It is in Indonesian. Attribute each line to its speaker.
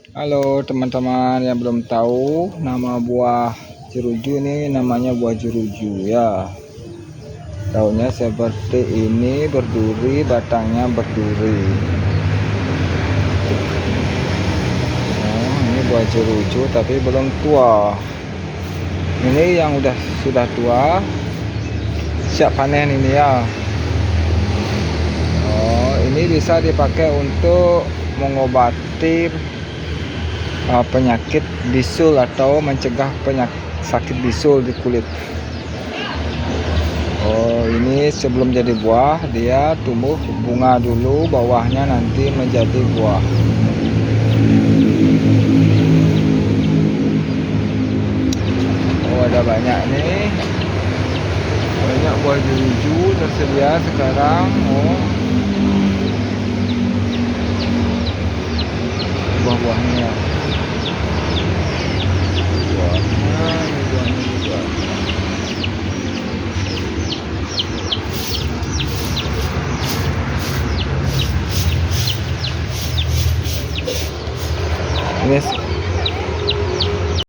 Speaker 1: Halo teman-teman yang belum tahu nama buah jeruju ini, namanya buah jeruju ya. Daunnya seperti ini, berduri, batangnya berduri. Ini buah jeruju tapi belum tua. Ini yang sudah tua, siap panen ini ya. Ini bisa dipakai untuk mengobati penyakit bisul atau mencegah sakit bisul di kulit. Ini sebelum jadi buah dia tumbuh bunga dulu, bawahnya nanti menjadi buah. Ada banyak nih, banyak buah jeruju tersedia sekarang. Buah-buahnya ini